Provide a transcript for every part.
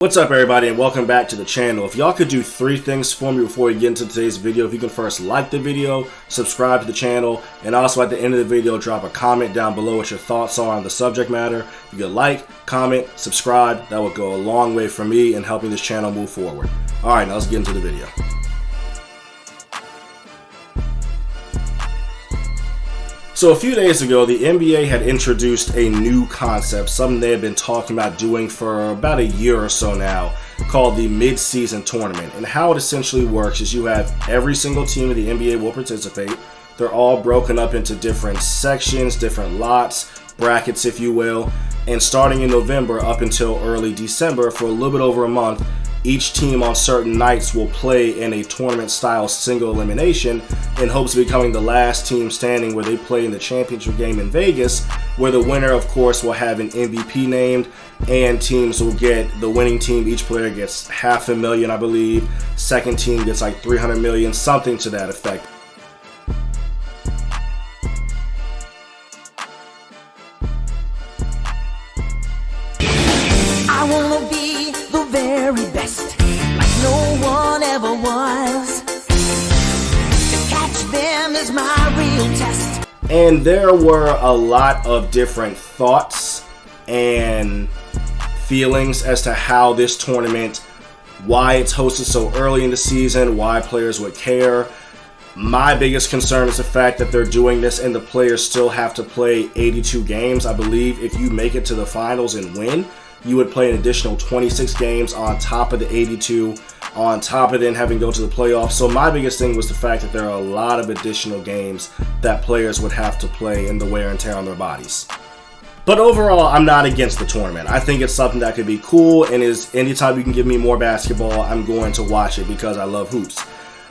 What's up, everybody, and welcome back to the channel. If y'all could do three things for me before we get into today's video, if you can first like the video, subscribe to the channel, and also at the end of the video drop a comment down below what your thoughts are on the subject matter. If you could like, comment, subscribe, that would go a long way for me in helping this channel move forward. Alright, now let's get into the video. So a few days ago, the NBA had introduced a new concept, something they had been talking about doing for about a year or so now, called the mid-season tournament. And how it essentially works is you have every single team of the NBA will participate. They're all broken up into different sections, different lots, brackets if you will, and starting in November up until early December for a little bit over a month, each team on certain nights will play in a tournament-style single elimination in hopes of becoming the last team standing, where they play in the championship game in Vegas, where the winner, of course, will have an MVP named, and teams will get, the winning team, each player gets $500,000, I believe. Second team gets like $300 million, something to that effect. I wanna be the very best, like no one ever was. To catch them is my real test. And there were a lot of different thoughts and feelings as to how this tournament, why it's hosted so early in the season, why players would care. My biggest concern is the fact that they're doing this and the players still have to play 82 games. I believe if you make it to the finals and win, you would play an additional 26 games on top of the 82, on top of then having to go to the playoffs. So my biggest thing was the fact that there are a lot of additional games that players would have to play in the wear and tear on their bodies. But overall, I'm not against the tournament. I think it's something that could be cool, and is anytime you can give me more basketball, I'm going to watch it because I love hoops.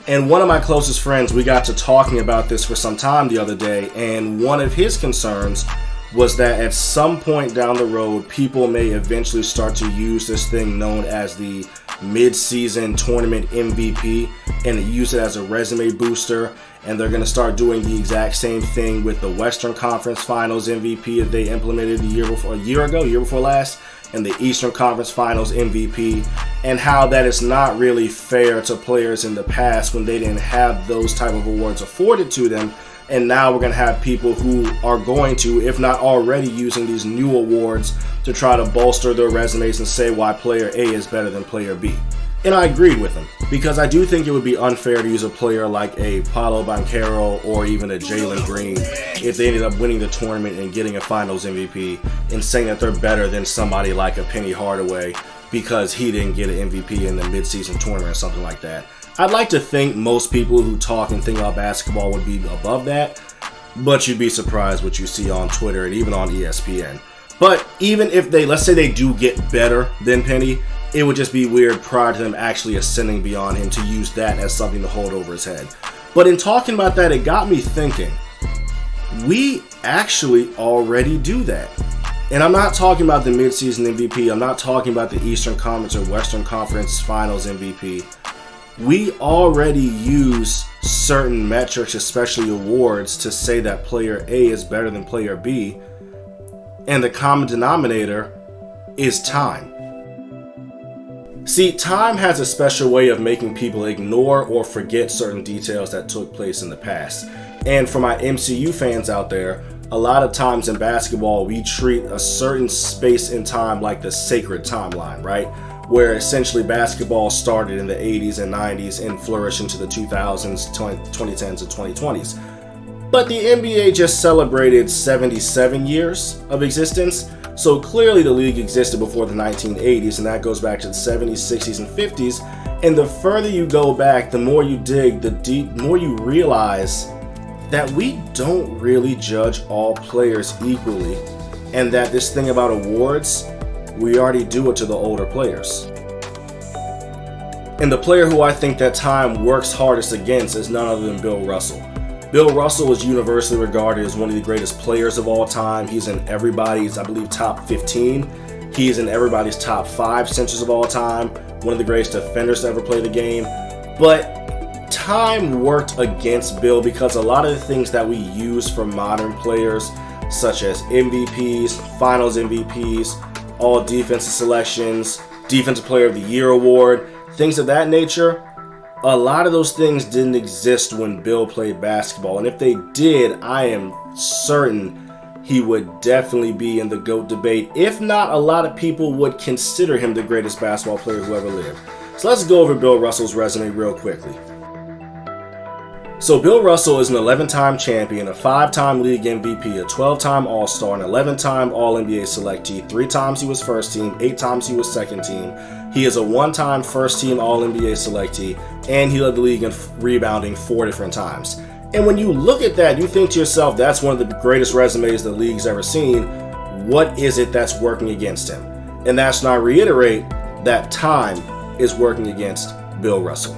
And one of my closest friends, we got to talking about this for some time the other day, and one of his concerns was that at some point down the road, people may eventually start to use this thing known as the mid-season tournament MVP and use it as a resume booster, and they're going to start doing the exact same thing with the Western Conference Finals MVP that they implemented year before last, and the Eastern Conference Finals MVP, and how that is not really fair to players in the past when they didn't have those type of awards afforded to them. And now we're going to have people who are going to, if not already, using these new awards to try to bolster their resumes and say why player A is better than player B. And I agreed with him, because I do think it would be unfair to use a player like a Paolo Banchero or even a Jalen Green if they ended up winning the tournament and getting a finals MVP, and saying that they're better than somebody like a Penny Hardaway because he didn't get an MVP in the mid-season tournament or something like that. I'd like to think most people who talk and think about basketball would be above that, but you'd be surprised what you see on Twitter and even on ESPN. But even if they, let's say they do get better than Penny, it would just be weird prior to them actually ascending beyond him to use that as something to hold over his head. But in talking about that, it got me thinking, we actually already do that. And I'm not talking about the mid-season MVP, I'm not talking about the Eastern Conference or Western Conference Finals MVP. We already use certain metrics, especially awards, to say that player A is better than player B, and the common denominator is time. See, time has a special way of making people ignore or forget certain details that took place in the past. And for my MCU fans out there, a lot of times in basketball, we treat a certain space in time like the sacred timeline, right? Where essentially basketball started in the 80s and 90s and flourished into the 2000s, 2010s, and 2020s. But the NBA just celebrated 77 years of existence, so clearly the league existed before the 1980s, and that goes back to the 70s, 60s, and 50s. And the further you go back, the more you dig, the more you realize that we don't really judge all players equally, and that this thing about awards, we already do it to the older players. And the player who I think that time works hardest against is none other than Bill Russell. Bill Russell is universally regarded as one of the greatest players of all time. He's in everybody's, I believe, top 15. He's in everybody's top 5 centers of all time. One of the greatest defenders to ever play the game. But time worked against Bill because a lot of the things that we use for modern players, such as MVPs, finals MVPs, all defensive selections, Defensive Player of the Year award, things of that nature. A lot of those things didn't exist when Bill played basketball, and if they did, I am certain he would definitely be in the GOAT debate. If not, a lot of people would consider him the greatest basketball player who ever lived. So let's go over Bill Russell's resume real quickly. So Bill Russell is an 11-time champion, a 5-time league MVP, a 12-time All-Star, an 11-time All-NBA selectee, 3 times he was first team, 8 times he was second team. He is a 1-time first team All-NBA selectee, and he led the league in rebounding 4 different times. And when you look at that, you think to yourself, that's one of the greatest resumes the league's ever seen. What is it that's working against him? And that's when I reiterate that time is working against Bill Russell.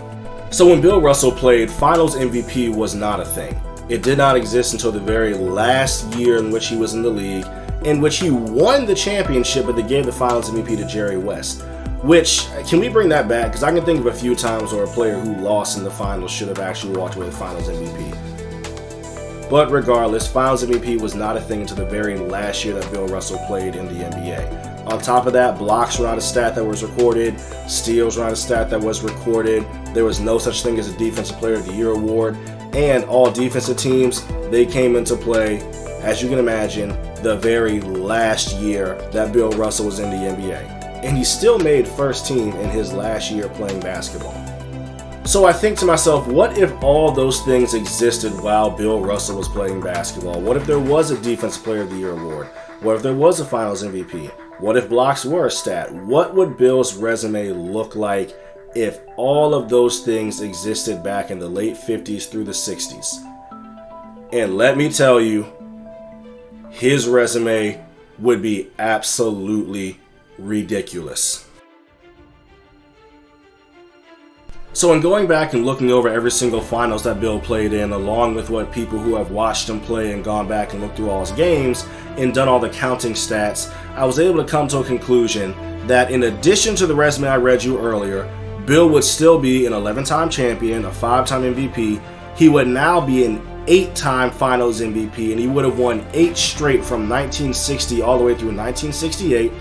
So when Bill Russell played, Finals MVP was not a thing. It did not exist until the very last year in which he was in the league, in which he won the championship, but they gave the Finals MVP to Jerry West. Which, can we bring that back? Because I can think of a few times where a player who lost in the Finals should have actually walked away with Finals MVP. But regardless, Finals MVP was not a thing until the very last year that Bill Russell played in the NBA. On top of that, blocks were not a stat that was recorded, steals were not a stat that was recorded, there was no such thing as a Defensive Player of the Year award, and all defensive teams, they came into play, as you can imagine, the very last year that Bill Russell was in the NBA. And he still made first team in his last year playing basketball. So I think to myself, what if all those things existed while Bill Russell was playing basketball? What if there was a Defensive Player of the Year award? What if there was a Finals MVP? What if blocks were a stat? What would Bill's resume look like if all of those things existed back in the late 50s through the 60s? And let me tell you, his resume would be absolutely ridiculous. So in going back and looking over every single finals that Bill played in, along with what people who have watched him play and gone back and looked through all his games and done all the counting stats, I was able to come to a conclusion that in addition to the resume I read you earlier, Bill would still be an 11-time champion, a 5-time MVP. He would now be an 8-time Finals MVP, and he would have won 8 straight from 1960 all the way through 1968.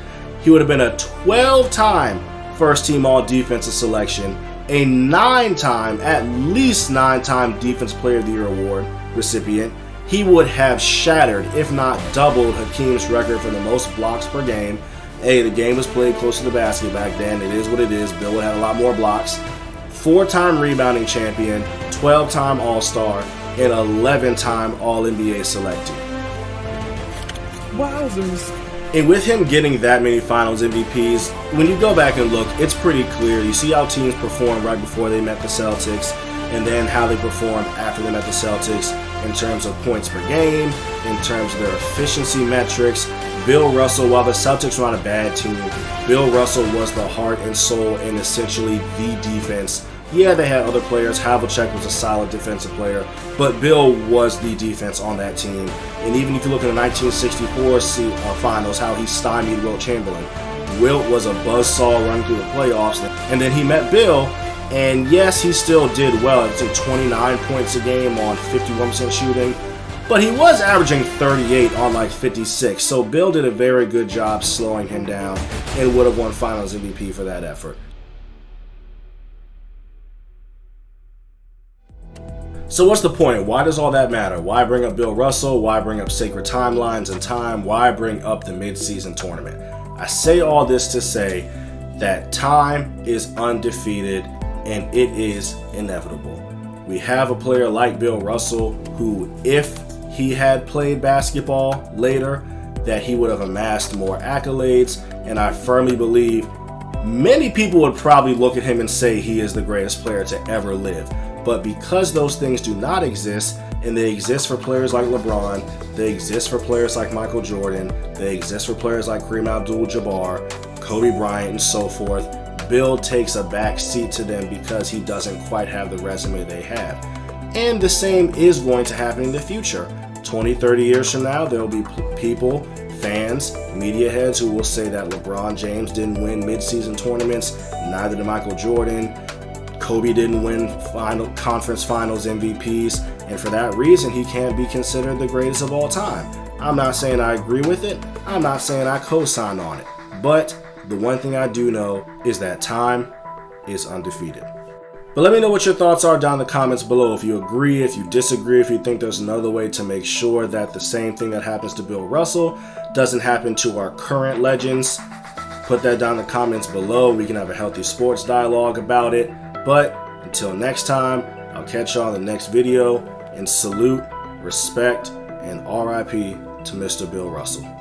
He would have been a 12-time first-team All-Defensive selection, a 9-time, at least 9-time Defensive Player of the Year award recipient. He would have shattered, if not doubled, Hakeem's record for the most blocks per game. Hey, the game was played close to the basket back then. It is what it is. Bill would have a lot more blocks. 4-time rebounding champion, 12-time All-Star, and 11-time All-NBA selectee. Wowzers. And with him getting that many Finals MVPs, when you go back and look, it's pretty clear. You see how teams performed right before they met the Celtics, and then how they performed after they met the Celtics in terms of points per game, in terms of their efficiency metrics. Bill Russell, while the Celtics were not a bad team, Bill Russell was the heart and soul and essentially the defense. Yeah, they had other players. Havlicek was a solid defensive player, but Bill was the defense on that team. And even if you look at the 1964 finals, how he stymied Wilt Chamberlain. Wilt was a buzzsaw running through the playoffs, and then he met Bill, and yes, he still did well. It's like 29 points a game on 51% shooting, but he was averaging 38 on like 56. So Bill did a very good job slowing him down and would have won Finals MVP for that effort. So what's the point? Why does all that matter? Why bring up Bill Russell? Why bring up sacred timelines and time? Why bring up the mid-season tournament? I say all this to say that time is undefeated and it is inevitable. We have a player like Bill Russell who, if he had played basketball later, that he would have amassed more accolades, and I firmly believe many people would probably look at him and say he is the greatest player to ever live. But because those things do not exist, and they exist for players like LeBron, they exist for players like Michael Jordan, they exist for players like Kareem Abdul-Jabbar, Kobe Bryant, and so forth, Bill takes a back seat to them because he doesn't quite have the resume they have. And the same is going to happen in the future. 20, 30 years from now, there will be people, fans, media heads who will say that LeBron James didn't win mid-season tournaments, neither did Michael Jordan. Kobe didn't win conference finals MVPs, and for that reason, he can't be considered the greatest of all time. I'm not saying I agree with it. I'm not saying I co-sign on it. But the one thing I do know is that time is undefeated. But let me know what your thoughts are down in the comments below. If you agree, if you disagree, if you think there's another way to make sure that the same thing that happens to Bill Russell doesn't happen to our current legends. Put that down in the comments below. We can have a healthy sports dialogue about it. But until next time, I'll catch y'all in the next video. And salute, respect, and RIP to Mr. Bill Russell.